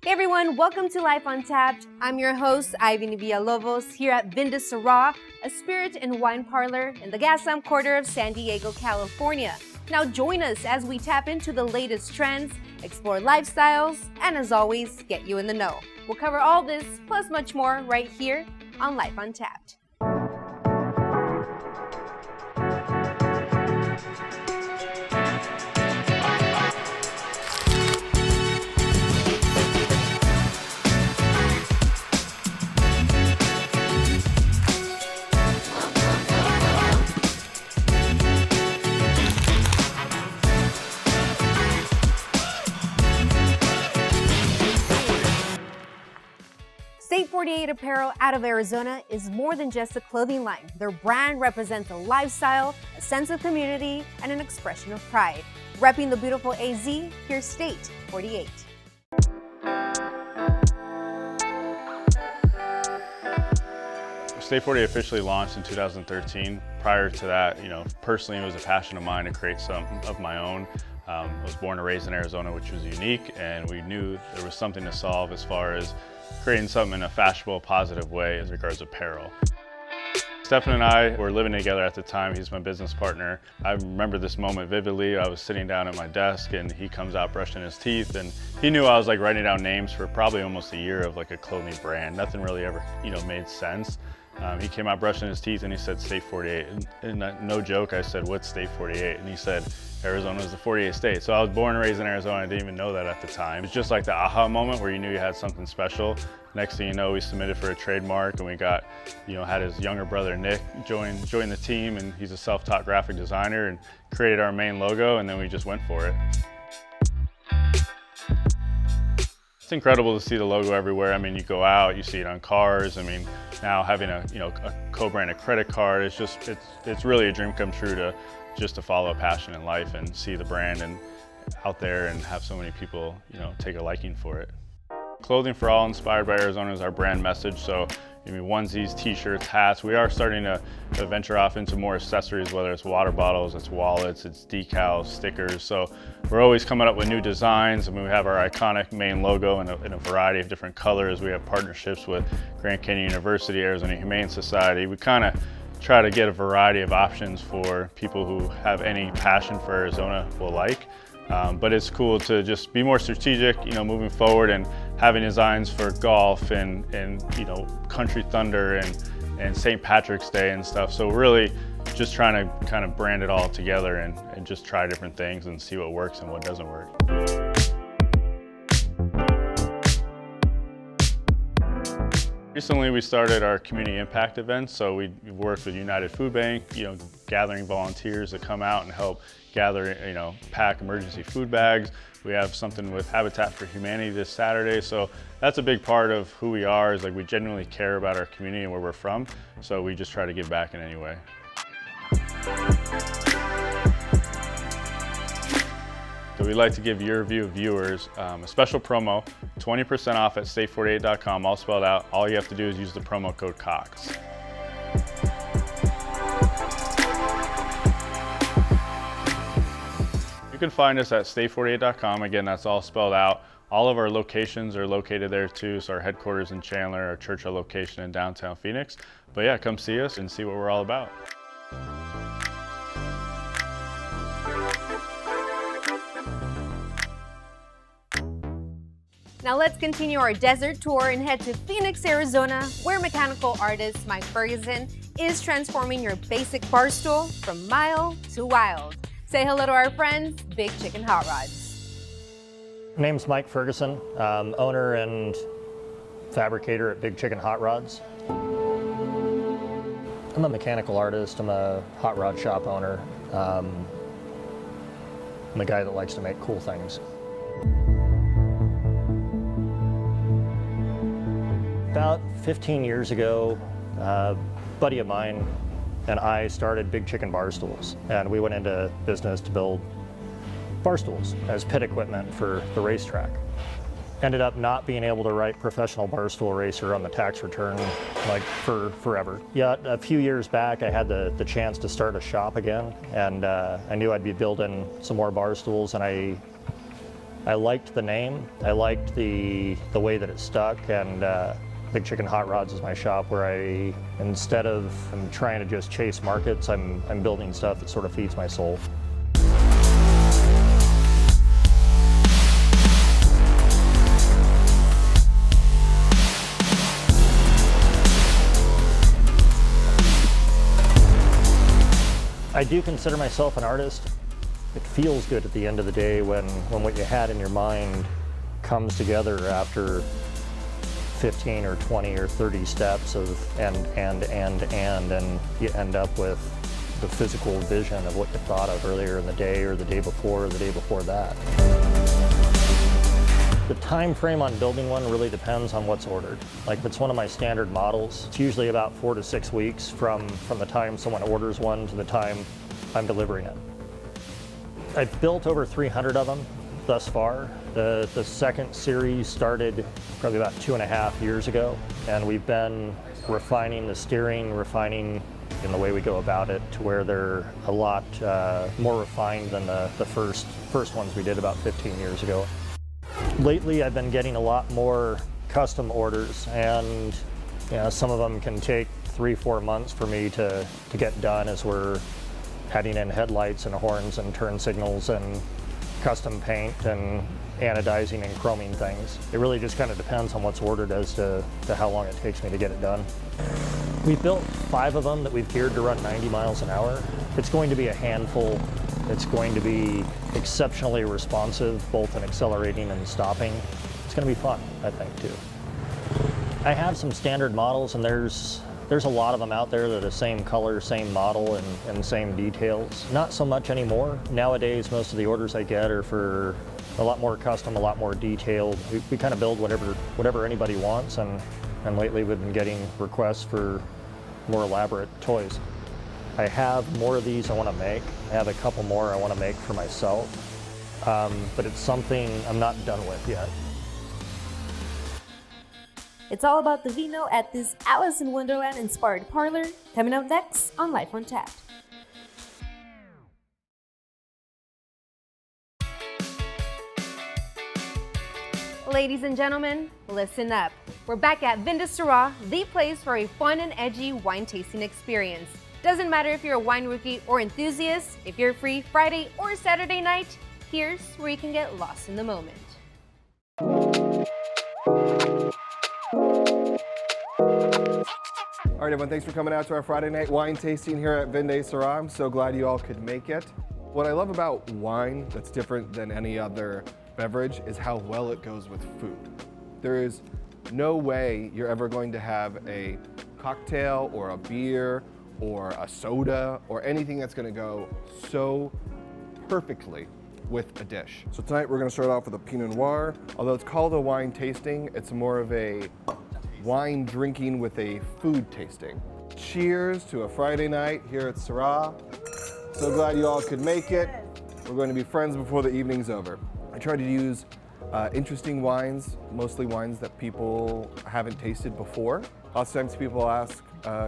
Hey everyone, welcome to Life Untapped. I'm your host, Ivany Villalobos, here at Vin De Syrah, a spirit and wine parlor in the Gaslamp Quarter of San Diego, California. Now join us as we tap into the latest trends, explore lifestyles, and as always, get you in the know. We'll cover all this, plus much more, right here on Life Untapped. State 48 Apparel out of Arizona is more than just a clothing line. Their brand represents a lifestyle, a sense of community, and an expression of pride. Repping the beautiful AZ, here's State 48. State 48 officially launched in 2013. Prior to that, personally it was a passion of mine to create something of my own. I was born and raised in Arizona, which was unique, and we knew there was something to solve as far as creating something in a fashionable, positive way as regards apparel. Stefan and I were living together at the time. He's my business partner. I remember this moment vividly. I was sitting down at my desk and he comes out brushing his teeth, and he knew I was writing down names for probably almost a year of a clothing brand. Nothing really ever made sense. He came out brushing his teeth and he said State 48. And no joke, I said, what's State 48? And he said, Arizona is the 48th state. So I was born and raised in Arizona. I didn't even know that at the time. It's just like the aha moment where you knew you had something special. Next thing you know, we submitted for a trademark and we got, had his younger brother Nick join the team, and he's a self-taught graphic designer, and created our main logo, and then we just went for it. It's incredible to see the logo everywhere. You go out, you see it on cars. Now having a co-branded credit card, it's really a dream come true to follow a passion in life and see the brand and out there and have so many people, take a liking for it. Clothing for all inspired by Arizona is our brand message. So, onesies, t-shirts, hats. We are starting to venture off into more accessories, whether it's water bottles, it's wallets, it's decals, stickers. So we're always coming up with new designs. We have our iconic main logo in a variety of different colors. We have partnerships with Grand Canyon University, Arizona Humane Society. We kind of try to get a variety of options for people who have any passion for Arizona will like. But it's cool to just be more strategic, moving forward, and having designs for golf and Country Thunder and St. Patrick's Day and stuff. So really just trying to kind of brand it all together and just try different things and see what works and what doesn't work. Recently, we started our community impact events. So we worked with United Food Bank, gathering volunteers to come out and help gather, pack emergency food bags. We have something with Habitat for Humanity this Saturday. So that's a big part of who we are, is we genuinely care about our community and where we're from. So we just try to give back in any way. So we'd like to give YurView viewers a special promo, 20% off at state48.com, all spelled out. All you have to do is use the promo code COX. You can find us at state48.com. Again, that's all spelled out. All of our locations are located there too. So our headquarters in Chandler, our Churchill location in downtown Phoenix. But yeah, come see us and see what we're all about. Now let's continue our desert tour and head to Phoenix, Arizona, where mechanical artist Mike Ferguson is transforming your basic bar stool from mild to wild. Say hello to our friends, Big Chicken Hot Rods. My name's Mike Ferguson, owner and fabricator at Big Chicken Hot Rods. I'm a mechanical artist, I'm a hot rod shop owner. I'm a guy that likes to make cool things. About 15 years ago, a buddy of mine and I started Big Chicken bar stools, and we went into business to build bar stools as pit equipment for the racetrack. Ended up not being able to write professional barstool racer on the tax return for forever. Yet a few years back I had the chance to start a shop again, and I knew I'd be building some more bar stools, and I I liked the name. I liked the way that it stuck, and Big Chicken Hot Rods is my shop where instead of trying to just chase markets, I'm building stuff that sort of feeds my soul. I do consider myself an artist. It feels good at the end of the day when what you had in your mind comes together after 15 or 20 or 30 steps of and you end up with the physical vision of what you thought of earlier in the day or the day before or the day before that. The time frame on building one really depends on what's ordered. Like if it's one of my standard models, it's usually about 4 to 6 weeks from the time someone orders one to the time I'm delivering it. I've built over 300 of them thus far. The second series started probably about 2.5 years ago, and we've been refining the steering, refining in the way we go about it to where they're a lot more refined than the first ones we did about 15 years ago. Lately, I've been getting a lot more custom orders, and some of them can take 3-4 months for me to get done as we're adding in headlights and horns and turn signals and custom paint and anodizing and chroming things. It really just kind of depends on what's ordered as to how long it takes me to get it done. We've built 5 of them that we've geared to run 90 miles an hour. It's going to be a handful. It's going to be exceptionally responsive, both in accelerating and stopping. It's going to be fun, I think, too. I have some standard models, and there's a lot of them out there that are the same color, same model, and same details. Not so much anymore. Nowadays, most of the orders I get are for a lot more custom, a lot more detailed. We kind of build whatever anybody wants, and lately we've been getting requests for more elaborate toys. I have more of these I want to make. I have a couple more I want to make for myself, but it's something I'm not done with yet. It's all about the vino at this Alice in Wonderland inspired parlor, coming up next on Life Untapped. Ladies and gentlemen, listen up. We're back at Vin De Syrah, the place for a fun and edgy wine tasting experience. Doesn't matter if you're a wine rookie or enthusiast, if you're free Friday or Saturday night, here's where you can get lost in the moment. All right, everyone, thanks for coming out to our Friday night wine tasting here at Vin De Syrah. I'm so glad you all could make it. What I love about wine that's different than any other beverage is how well it goes with food. There is no way you're ever going to have a cocktail or a beer or a soda or anything that's going to go so perfectly with a dish. So tonight we're going to start off with a Pinot Noir. Although it's called a wine tasting, it's more of a wine drinking with a food tasting. Cheers to a Friday night here at Syrah. So glad you all could make it. We're going to be friends before the evening's over. I try to use interesting wines, mostly wines that people haven't tasted before. Lots of times people ask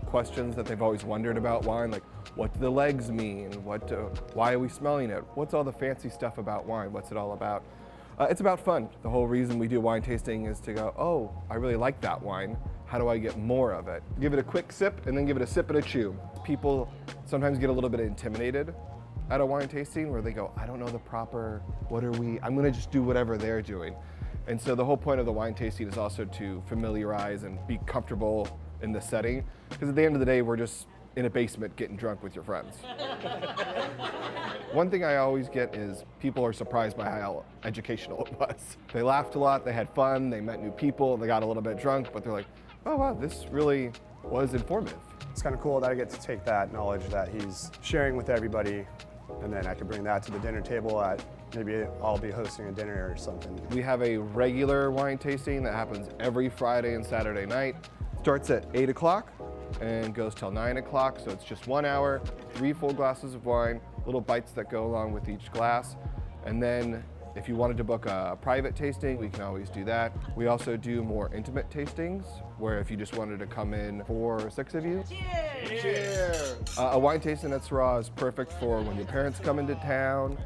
questions that they've always wondered about wine, like what do the legs mean? Why are we smelling it? What's all the fancy stuff about wine? What's it all about? It's about fun. The whole reason we do wine tasting is to go, oh, I really like that wine. How do I get more of it? Give it a quick sip and then give it a sip and a chew. People sometimes get a little bit intimidated at a wine tasting where they go, I don't know the proper, I'm gonna just do whatever they're doing. And so the whole point of the wine tasting is also to familiarize and be comfortable in the setting. Because at the end of the day, we're just in a basement getting drunk with your friends. One thing I always get is people are surprised by how educational it was. They laughed a lot, they had fun, they met new people, they got a little bit drunk, but they're like, oh wow, this really was informative. It's kind of cool that I get to take that knowledge that he's sharing with everybody, and then I can bring that to the dinner table at maybe I'll be hosting a dinner or something. We have a regular wine tasting that happens every Friday and Saturday night. Starts at 8 o'clock and goes till 9 o'clock, so it's just 1 hour, 3 full glasses of wine, little bites that go along with each glass. And then if you wanted to book a private tasting, we can always do that. We also do more intimate tastings, where if you just wanted to come in 4 or 6 of you. Cheers! Cheers! A wine tasting at Syrah is perfect for when your parents come into town,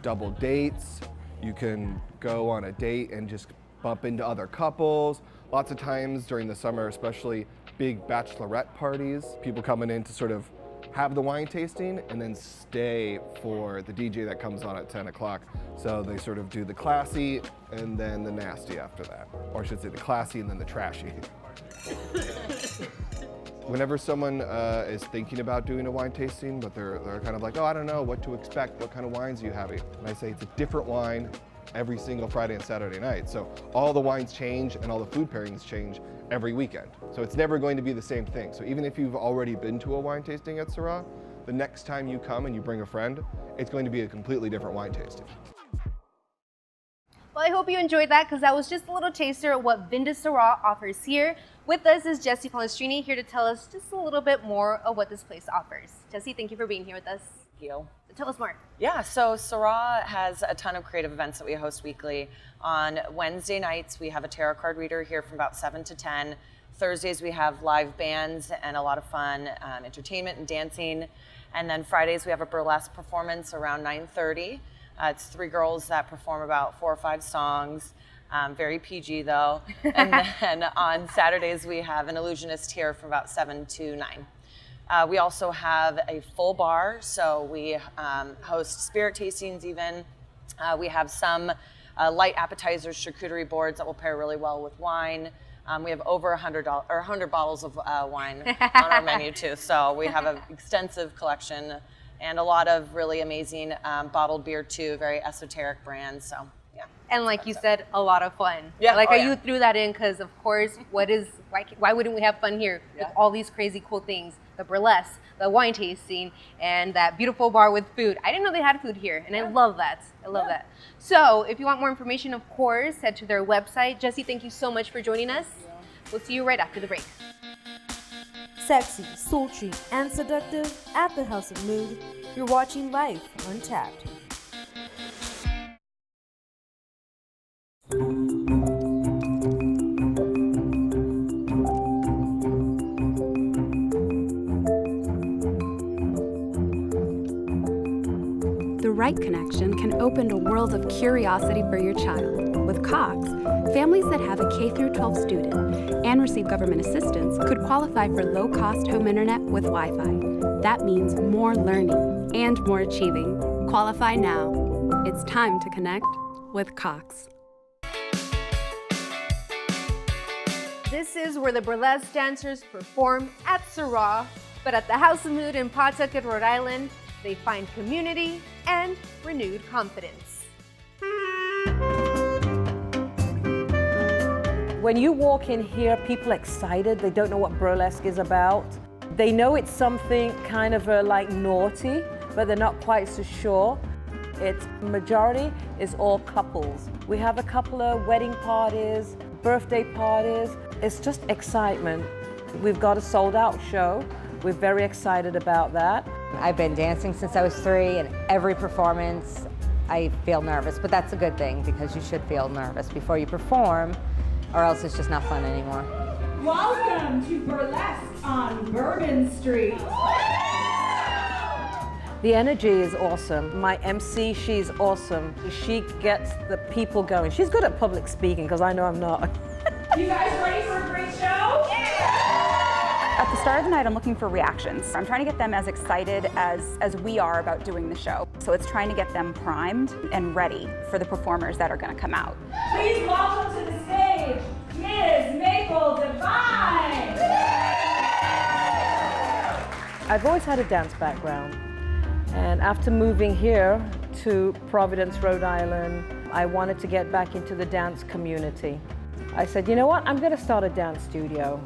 double dates. You can go on a date and just bump into other couples. Lots of times during the summer, especially big bachelorette parties, people coming in to sort of have the wine tasting and then stay for the DJ that comes on at 10 o'clock. So they sort of do the classy and then the nasty after that. Or I should say the classy and then the trashy. Whenever someone is thinking about doing a wine tasting, but they're kind of like, oh, I don't know what to expect, what kind of wines are you having? And I say it's a different wine every single Friday and Saturday night. So all the wines change and all the food pairings change every weekend. So it's never going to be the same thing. So even if you've already been to a wine tasting at Syrah, the next time you come and you bring a friend, it's going to be a completely different wine tasting. Well, I hope you enjoyed that because that was just a little taster of what Vin De Syrah offers here. With us is Jessie Palestrini here to tell us just a little bit more of what this place offers. Jessie, thank you for being here with us. Thank you. Tell us more. Yeah, so Syrah has a ton of creative events that we host weekly. On Wednesday nights, we have a tarot card reader here from about 7 to 10. Thursdays, we have live bands and a lot of fun entertainment and dancing. And then Fridays, we have a burlesque performance around 9:30. It's 3 girls that perform about 4 or 5 songs. Very PG though. And then on Saturdays, we have an illusionist here from about 7 to 9. We also have a full bar, so we host spirit tastings even. We have some light appetizers, charcuterie boards that will pair really well with wine. We have over 100 bottles of wine on our menu too, so we have an extensive collection and a lot of really amazing bottled beer too, very esoteric brands, so yeah. And like you said, a lot of fun. Yeah. Like Oh, you threw that in because, of course, why wouldn't we have fun here with all these crazy cool things? The burlesque, the wine tasting, and that beautiful bar with food. I didn't know they had food here, and I love that. I love that. So if you want more information, of course, head to their website. Jessie, thank you so much for joining us. We'll see you right after the break. Sexy, sultry, and seductive at the House of Mood. You're watching Life Untapped. The right connection can open a world of curiosity for your child. With Cox, families that have a K-12 student and receive government assistance could qualify for low-cost home internet with Wi-Fi. That means more learning and more achieving. Qualify now. It's time to connect with Cox. This is where the burlesque dancers perform at Syrah, but at the House of Mood in Pawtucket, Rhode Island, they find community and renewed confidence. When you walk in here, people are excited. They don't know what burlesque is about. They know it's something kind of like naughty, but they're not quite so sure. Its majority is all couples. We have a couple of wedding parties, birthday parties. It's just excitement. We've got a sold-out show. We're very excited about that. I've been dancing since I was 3, and every performance I feel nervous, but that's a good thing because you should feel nervous before you perform, or else it's just not fun anymore. Welcome to Burlesque on Bourbon Street. The energy is awesome. My MC, she's awesome. She gets the people going. She's good at public speaking because I know I'm not. You guys ready for a great show? At the start of the night, I'm looking for reactions. I'm trying to get them as excited as we are about doing the show. So it's trying to get them primed and ready for the performers that are going to come out. Please welcome to the stage, Ms. Maple Divine. I've always had a dance background. And after moving here to Providence, Rhode Island, I wanted to get back into the dance community. I said, you know what, I'm going to start a dance studio.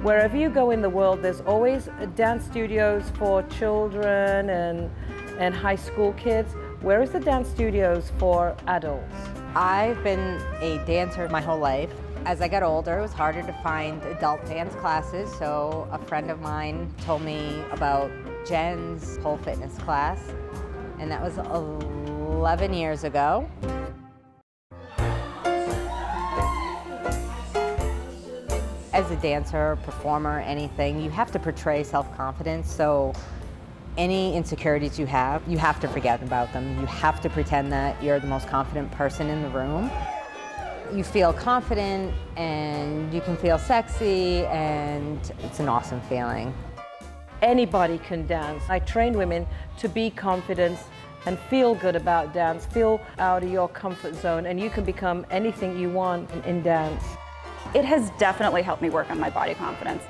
Wherever you go in the world, there's always dance studios for children and high school kids. Where is the dance studios for adults? I've been a dancer my whole life. As I got older, it was harder to find adult dance classes, so a friend of mine told me about Jen's pole fitness class, and that was 11 years ago. As a dancer, performer, anything, you have to portray self-confidence, so Any insecurities you have to forget about them. You have to pretend that you're the most confident person in the room. You feel confident and you can feel sexy, and it's an awesome feeling. Anybody can dance. I train women to be confident and feel good about dance, feel out of your comfort zone, and you can become anything you want in dance. It has definitely helped me work on my body confidence.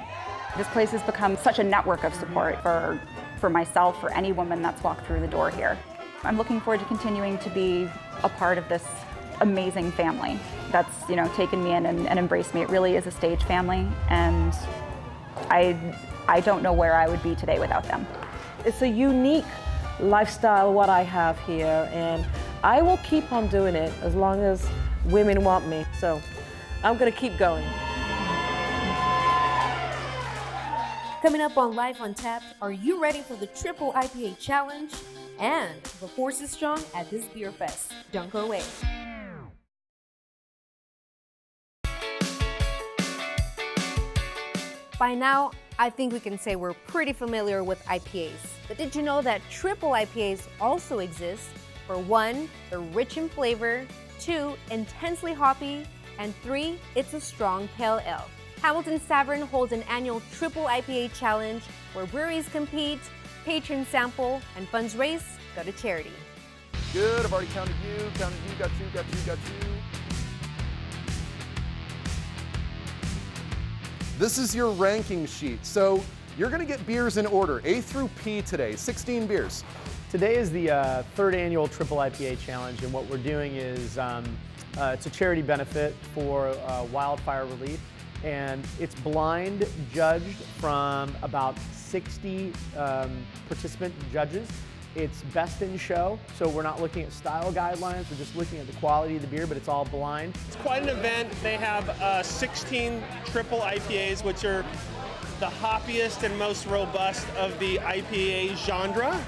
This place has become such a network of support for myself, for any woman that's walked through the door here. I'm looking forward to continuing to be a part of this amazing family that's, taken me in and embraced me. It really is a stage family, and I don't know where I would be today without them. It's a unique lifestyle what I have here, and I will keep on doing it as long as women want me. So I'm gonna keep going. Coming up on Life Untapped, are you ready for the Triple IPA Challenge? And the force is strong at this beer fest. Don't go away. By now, I think we can say we're pretty familiar with IPAs. But did you know that triple IPAs also exist? For 1, they're rich in flavor, 2, intensely hoppy, and 3, it's a strong pale ale. Hamilton Tavern holds an annual Triple IPA Challenge where breweries compete, patrons sample, and funds raised go to charity. Good, I've already counted you, got two. This is your ranking sheet. So you're gonna get beers in order, A through P today, 16 beers. Today is the third annual Triple IPA Challenge, and what we're doing is it's a charity benefit for wildfire relief. And it's blind judged from about 60 participant judges. It's best in show, so we're not looking at style guidelines, we're just looking at the quality of the beer, but it's all blind. It's quite an event. They have 16 triple IPAs, which are the hoppiest and most robust of the IPA genre.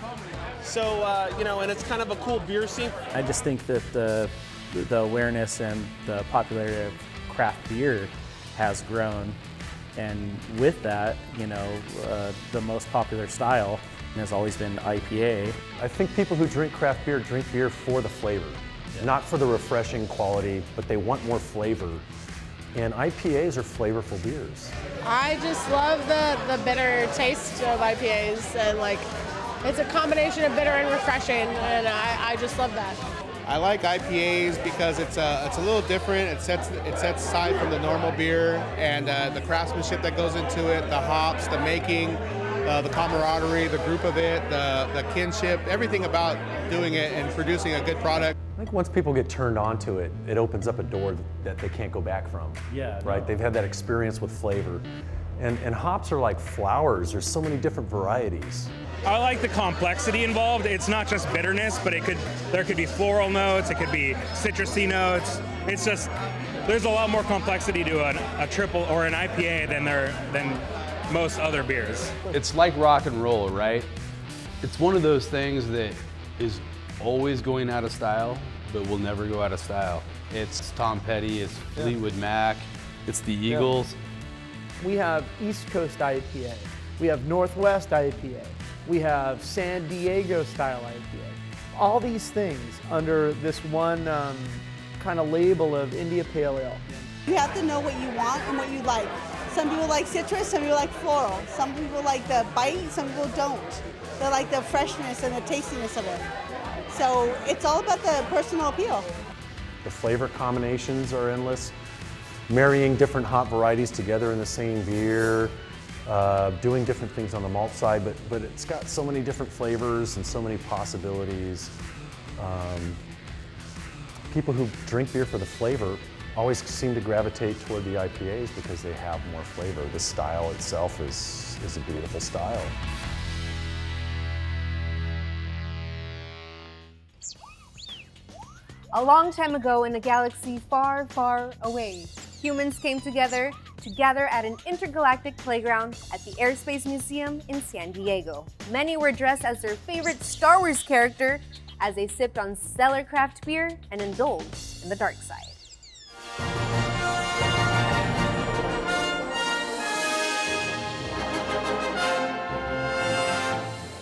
So, and it's kind of a cool beer scene. I just think that the awareness and the popularity of craft beer has grown, and with that, the most popular style has always been IPA. I think people who drink craft beer drink beer for the flavor, not for the refreshing quality, but they want more flavor. And IPAs are flavorful beers. I just love the bitter taste of IPAs, and it's a combination of bitter and refreshing, and I just love that. I like IPAs because it's a little different. It sets aside from the normal beer, and the craftsmanship that goes into it, the hops, the making, the camaraderie, the group of it, the kinship, everything about doing it and producing a good product. I think once people get turned on to it, it opens up a door that they can't go back from. Yeah. Right? No. They've had that experience with flavor. And hops are like flowers. There's so many different varieties. I like the complexity involved. It's not just bitterness, but there could be floral notes, it could be citrusy notes. It's just, there's a lot more complexity to a triple or an IPA than most other beers. It's like rock and roll, right? It's one of those things that is always going out of style, but will never go out of style. It's Tom Petty, it's Fleetwood Mac, it's the Eagles. We have East Coast IPA, we have Northwest IPA, we have San Diego style IPA. All these things under this one kind of label of India Pale Ale. You have to know what you want and what you like. Some people like citrus, some people like floral. Some people like the bite, some people don't. They like the freshness and the tastiness of it. So it's all about the personal appeal. The flavor combinations are endless. Marrying different hop varieties together in the same beer, doing different things on the malt side, but it's got so many different flavors and so many possibilities. People who drink beer for the flavor always seem to gravitate toward the IPAs because they have more flavor. The style itself is a beautiful style. A long time ago in a galaxy far, far away, humans came together to gather at an intergalactic playground at the Airspace Museum in San Diego. Many were dressed as their favorite Star Wars character as they sipped on stellar craft beer and indulged in the dark side.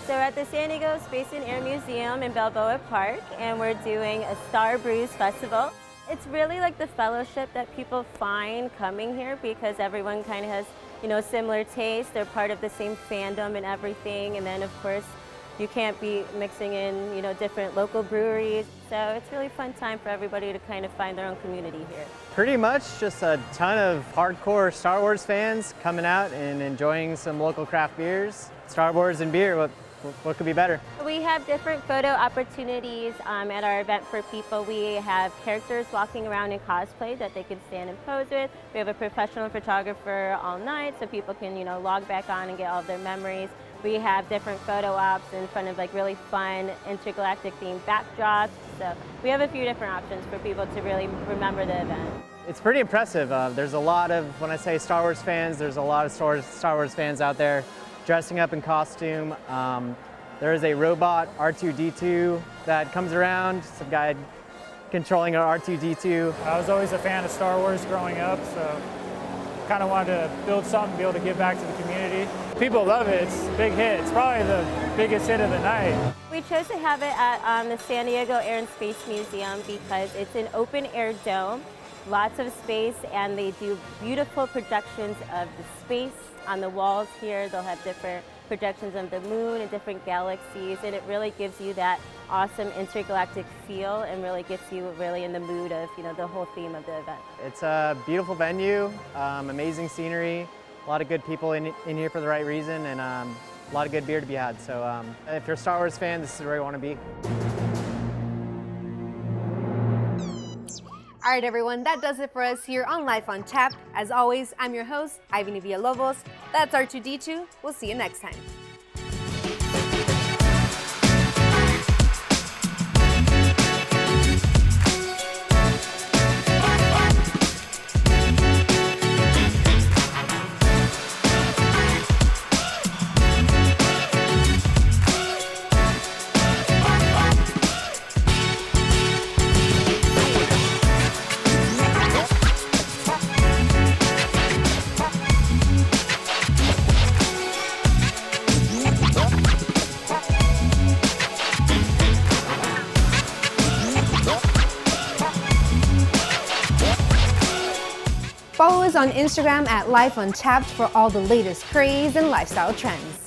So we're at this San Diego Space and Air Museum in Balboa Park, and we're doing a Star Brews festival. It's really like the fellowship that people find coming here because everyone kind of has, you know, similar taste. They're part of the same fandom and everything, and then of course you can't be mixing in, you know, different local breweries. So it's really fun time for everybody to kind of find their own community here. Pretty much just a ton of hardcore Star Wars fans coming out and enjoying some local craft beers. Star Wars and beer, what could be better? We have different photo opportunities at our event for people. We have characters walking around in cosplay that they can stand and pose with. We have a professional photographer all night so people can, you know, log back on and get all of their memories. We have different photo ops in front of like really fun intergalactic themed backdrops. So we have a few different options for people to really remember the event. It's pretty impressive. There's a lot of, when I say Star Wars fans, there's a lot of Star Wars fans out there dressing up in costume. There is a robot R2-D2 that comes around, some guy controlling an R2-D2. I was always a fan of Star Wars growing up, so kind of wanted to build something, be able to give back to the community. People love it, it's a big hit. It's probably the biggest hit of the night. We chose to have it at the San Diego Air and Space Museum because it's an open air dome, lots of space, and they do beautiful projections of the space on the walls here. They'll have different projections of the moon and different galaxies, and it really gives you that awesome intergalactic feel and really gets you really in the mood of, you know, the whole theme of the event. It's a beautiful venue, amazing scenery, a lot of good people in here for the right reason, and a lot of good beer to be had. So if you're a Star Wars fan, this is where you want to be. All right, everyone, that does it for us here on Life Untapped. As always, I'm your host, Ivany Villalobos. That's R2-D2. We'll see you next time. Follow us on Instagram at Life Untapped for all the latest craze and lifestyle trends.